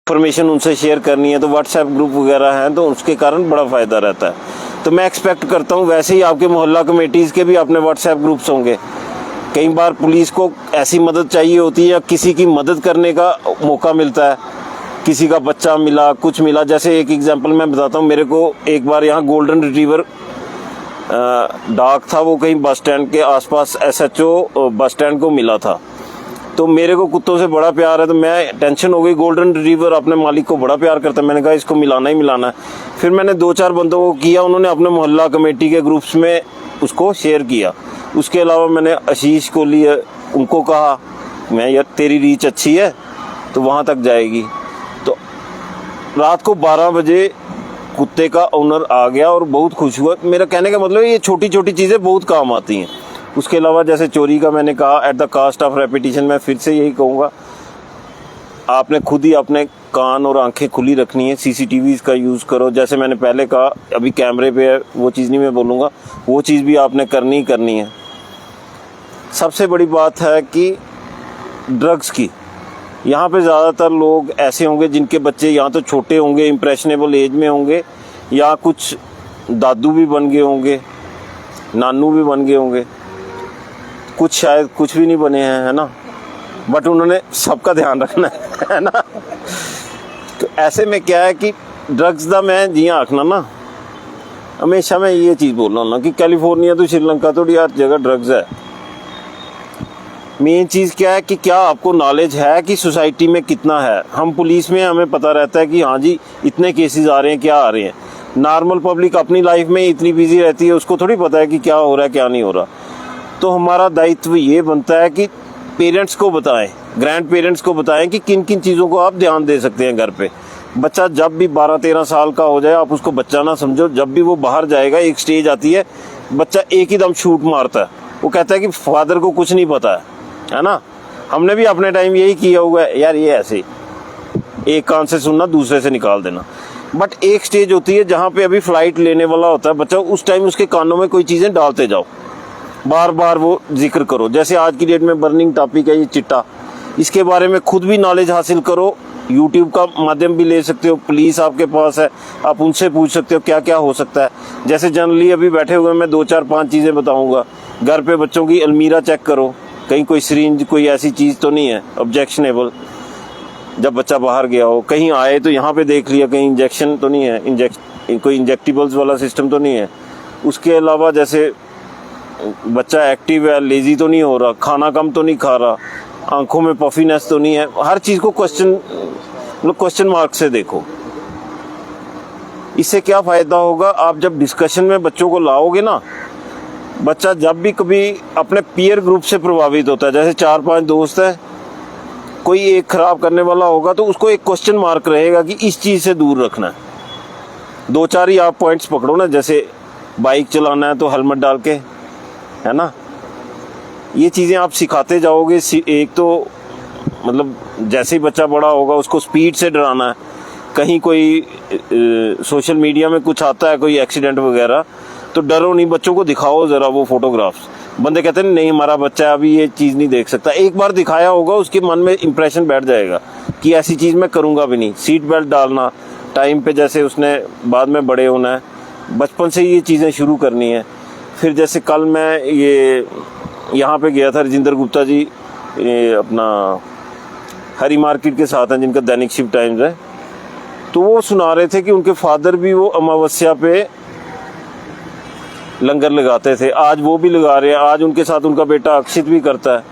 Information उनसे share करनी है तो व्हाट्सएप ग्रुप वगैरह हैं, तो उसके कारण बड़ा फ़ायदा रहता है। तो मैं एक्सपेक्ट करता हूँ वैसे ही आपके मोहल्ला कमेटीज़ के भी अपने व्हाट्सएप ग्रुप्स होंगे। कई बार पुलिस को ऐसी मदद चाहिए होती है या किसी की मदद करने का मौका मिलता है, किसी का बच्चा मिला, कुछ मिला। जैसे एक एग्जांपल मैं बताता हूँ, मेरे को एक बार यहाँ गोल्डन रिट्रीवर डॉग था, वो कहीं बस स्टैंड के आसपास SHO बस स्टैंड को मिला था। तो मेरे को कुत्तों से बड़ा प्यार है, तो मैं टेंशन हो गई। गोल्डन रिट्रीवर अपने मालिक को बड़ा प्यार करता है, मैंने कहा इसको मिलाना ही मिलाना है। फिर मैंने 2-4 बंदों को किया, उन्होंने अपने मोहल्ला कमेटी के ग्रुप्स में उसको शेयर किया। उसके अलावा मैंने आशीष को लिए, उनको कहा मैं यार तेरी रीच अच्छी है तो वहाँ तक जाएगी। तो रात को 12 बजे कुत्ते का ओनर आ गया और बहुत खुश हुआ। मेरा कहने का मतलब ये छोटी छोटी चीज़ें बहुत काम आती हैं। उसके अलावा जैसे चोरी का मैंने कहा, at the cost of reputation, मैं फिर से यही कहूँगा, आपने खुद ही अपने कान और आंखें खुली रखनी है। CCTVs का यूज़ करो, जैसे मैंने पहले कहा, अभी कैमरे पे है वो चीज़ नहीं मैं बोलूँगा, वो चीज़ भी आपने करनी है। सबसे बड़ी बात है कि ड्रग्स की, यहाँ पे ज़्यादातर लोग ऐसे होंगे जिनके बच्चे या तो छोटे होंगे, इम्प्रेशनेबल एज में होंगे, या कुछ दादू भी बन गए होंगे, नानू भी बन गए होंगे, कुछ शायद कुछ भी नहीं बने हैं, है ना, बट उन्होंने सबका ध्यान रखना है ना। तो ऐसे में क्या है कि ड्रग्स दा मैं जियां आखना ना, हमेशा मैं ये चीज़ बोल रहा हूँ ना कि कैलिफोर्निया तो श्रीलंका तो हर जगह ड्रग्स है। मेन चीज़ क्या है कि क्या आपको नॉलेज है कि सोसाइटी में कितना है। हम पुलिस में हमें पता रहता है कि हाँ जी इतने केसेस आ रहे हैं, क्या आ रहे हैं। नॉर्मल पब्लिक अपनी लाइफ में इतनी बिजी रहती है, उसको थोड़ी पता है कि क्या हो रहा है क्या नहीं हो रहा। तो हमारा दायित्व ये बनता है कि पेरेंट्स को बताएं, ग्रैंड पेरेंट्स को बताएं कि किन किन चीज़ों को आप ध्यान दे सकते हैं घर पे। बच्चा जब भी 12-13 साल का हो जाए, आप उसको बच्चा ना समझो। जब भी वो बाहर जाएगा, एक स्टेज आती है, बच्चा एक ही दम शूट मारता है, वो कहता है कि फादर को कुछ नहीं पता है ना। हमने भी अपने टाइम यही किया हुआ है यार, ये ऐसे एक कान से सुनना दूसरे से निकाल देना। बट एक स्टेज होती है जहाँ पे अभी फ्लाइट लेने वाला होता है बच्चा, उस टाइम उसके कानों में कोई चीज़ें डालते जाओ, बार बार वो जिक्र करो। जैसे आज की डेट में बर्निंग टॉपिक है ये चिट्टा, इसके बारे में खुद भी नॉलेज हासिल करो। यूट्यूब का माध्यम भी ले सकते हो, पुलिस आपके पास है, आप उनसे पूछ सकते हो क्या क्या हो सकता है। जैसे जनरली अभी बैठे हुए मैं 2-4-5 चीज़ें बताऊंगा। घर पे बच्चों की अलमीरा चेक करो, कहीं कोई सिरिंज कोई ऐसी चीज़ तो नहीं है ऑब्जेक्शनेबल, जब बच्चा बाहर गया हो। कहीं आए तो यहाँ पे देख लिया कहीं इंजेक्शन तो नहीं है, कोई इंजेक्टिबल्स वाला सिस्टम तो नहीं है। उसके अलावा जैसे बच्चा एक्टिव है, लेजी तो नहीं हो रहा, खाना कम तो नहीं खा रहा, आंखों में पफीनेस तो नहीं है। हर चीज़ को क्वेश्चन मार्क से देखो। इससे क्या फ़ायदा होगा, आप जब डिस्कशन में बच्चों को लाओगे ना, बच्चा जब भी कभी अपने पीयर ग्रुप से प्रभावित होता है, जैसे 4-5 दोस्त है, कोई एक खराब करने वाला होगा तो उसको एक क्वेश्चन मार्क रहेगा कि इस चीज़ से दूर रखना है। 2-4 ही आप पॉइंट्स पकड़ो ना, जैसे बाइक चलाना है तो हेलमेट डाल के, है ना। ये चीज़ें आप सिखाते जाओगे। एक तो मतलब जैसे ही बच्चा बड़ा होगा उसको स्पीड से डराना है। कहीं कोई सोशल मीडिया में कुछ आता है, कोई एक्सीडेंट वगैरह, तो डरो नहीं, बच्चों को दिखाओ ज़रा वो फोटोग्राफ्स। बंदे कहते हैं नहीं हमारा बच्चा अभी ये चीज़ नहीं देख सकता। एक बार दिखाया होगा उसके मन में इंप्रेशन बैठ जाएगा कि ऐसी चीज़ मैं करूँगा भी नहीं। सीट बेल्ट डालना टाइम पे, जैसे उसने बाद में बड़े होना है, बचपन से ये चीज़ें शुरू करनी है। फिर जैसे कल मैं यहाँ पे गया था, राजेंद्र गुप्ता जी अपना हरी मार्केट के साथ हैं जिनका दैनिक शिफ्ट टाइम्स है, तो वो सुना रहे थे कि उनके फादर भी वो अमावस्या पे लंगर लगाते थे, आज वो भी लगा रहे हैं, आज उनके साथ उनका बेटा अक्षित भी करता है।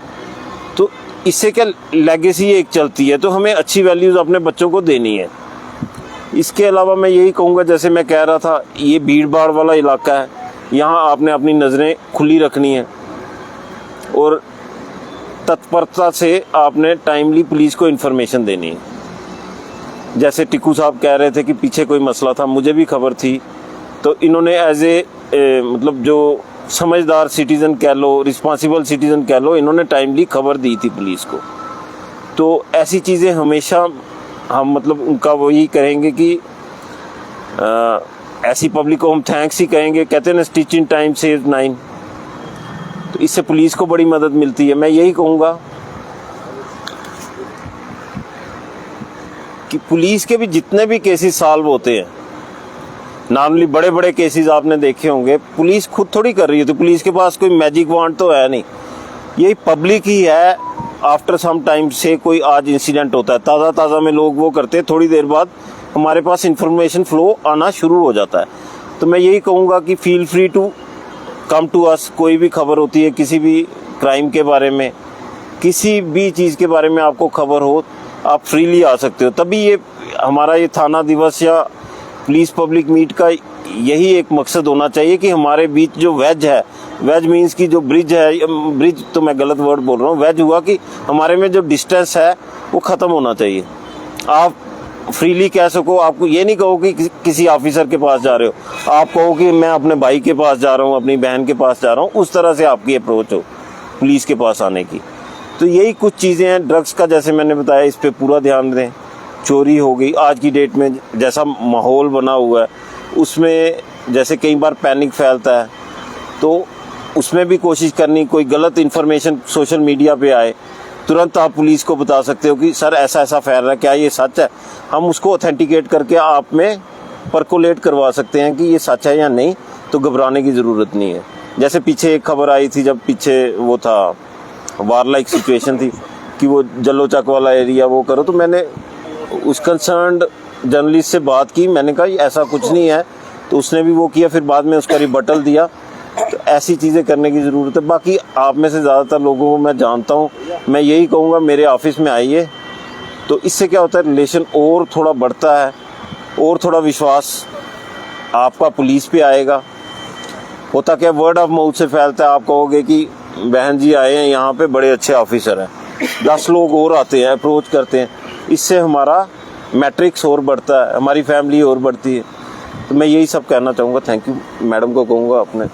तो इससे क्या लेगेसी एक चलती है। तो हमें अच्छी वैल्यूज़ अपने बच्चों को देनी है। इसके अलावा मैं यही कहूँगा, जैसे मैं कह रहा था, ये भीड़ भाड़ वाला इलाका है, यहाँ आपने अपनी नज़रें खुली रखनी है और तत्परता से आपने टाइमली पुलिस को इन्फॉर्मेशन देनी है। जैसे टिक्कू साहब कह रहे थे कि पीछे कोई मसला था, मुझे भी खबर थी, तो इन्होंने एज ए मतलब जो समझदार सिटीज़न कह लो, रिस्पॉन्सिबल सिटीज़न कह लो, इन्होंने टाइमली खबर दी थी पुलिस को। तो ऐसी चीज़ें हमेशा हम मतलब उनका वही करेंगे कि ऐसी पब्लिक को हम थैंक्स ही कहेंगे। कहते हैं ना स्टिच इन टाइम सेव 9, तो इससे पुलिस को बड़ी मदद मिलती है। मैं यही कहूँगा कि पुलिस के भी जितने भी केसेस सॉल्व होते हैं, नॉर्मली बड़े बड़े केसेस आपने देखे होंगे, पुलिस खुद थोड़ी कर रही है, तो पुलिस के पास कोई मैजिक वांड तो है नहीं, यही पब्लिक ही है। आफ्टर सम टाइम से कोई आज इंसिडेंट होता है, ताज़ा ताज़ा में लोग वो करते हैं, थोड़ी देर बाद हमारे पास इंफॉर्मेशन फ्लो आना शुरू हो जाता है। तो मैं यही कहूँगा कि feel free to come to us. कोई भी खबर होती है किसी भी क्राइम के बारे में, किसी भी चीज़ के बारे में आपको खबर हो, आप फ्रीली आ सकते हो। तभी ये हमारा ये थाना दिवस या पुलिस पब्लिक मीट का यही एक मकसद होना चाहिए कि हमारे बीच जो वेज है, वेज मीन्स की जो ब्रिज है, ब्रिज तो मैं गलत वर्ड बोल रहा हूँ, वेज हुआ कि हमारे में जो डिस्टेंस है वो ख़त्म होना चाहिए। आप फ्रीली कह सको, आपको ये नहीं कहो कि किसी ऑफिसर के पास जा रहे हो, आप कहो कि मैं अपने भाई के पास जा रहा हूँ, अपनी बहन के पास जा रहा हूँ, उस तरह से आपकी अप्रोच हो पुलिस के पास आने की। तो यही कुछ चीज़ें हैं। ड्रग्स का जैसे मैंने बताया, इस पे पूरा ध्यान दें। चोरी हो गई, आज की डेट में जैसा माहौल बना हुआ है उसमें जैसे कई बार पैनिक फैलता है, तो उसमें भी कोशिश करनी, कोई गलत इन्फॉर्मेशन सोशल मीडिया पे आए तुरंत आप पुलिस को बता सकते हो कि सर ऐसा ऐसा फैल रहा है, क्या ये सच है। हम उसको ऑथेंटिकेट करके आप में परकोलेट करवा सकते हैं कि ये सच है या नहीं, तो घबराने की ज़रूरत नहीं है। जैसे पीछे एक खबर आई थी, जब पीछे वो था वार लाइक सिचुएशन थी कि वो जल्लोचक वाला एरिया वो करो, तो मैंने उस कंसर्न्ड जर्नलिस्ट से बात की, मैंने कहा ऐसा कुछ नहीं है, तो उसने भी वो किया, फिर बाद में उसका रिबटल दिया। तो ऐसी चीज़ें करने की ज़रूरत है। बाकी आप में से ज़्यादातर लोगों को मैं जानता हूँ, मैं यही कहूँगा मेरे ऑफिस में आइए, तो इससे क्या होता है, रिलेशन और थोड़ा बढ़ता है, और थोड़ा विश्वास आपका पुलिस पे आएगा। होता क्या, वर्ड ऑफ माउथ से फैलता है। आप कहोगे कि बहन जी आए हैं यहाँ पे, बड़े अच्छे ऑफिसर हैं, 10 लोग और आते हैं, अप्रोच करते हैं, इससे हमारा मैट्रिक्स और बढ़ता है, हमारी फैमिली और बढ़ती है। तो मैं यही सब कहना चाहूँगा। थैंक यू, मैडम को कहूँगा अपने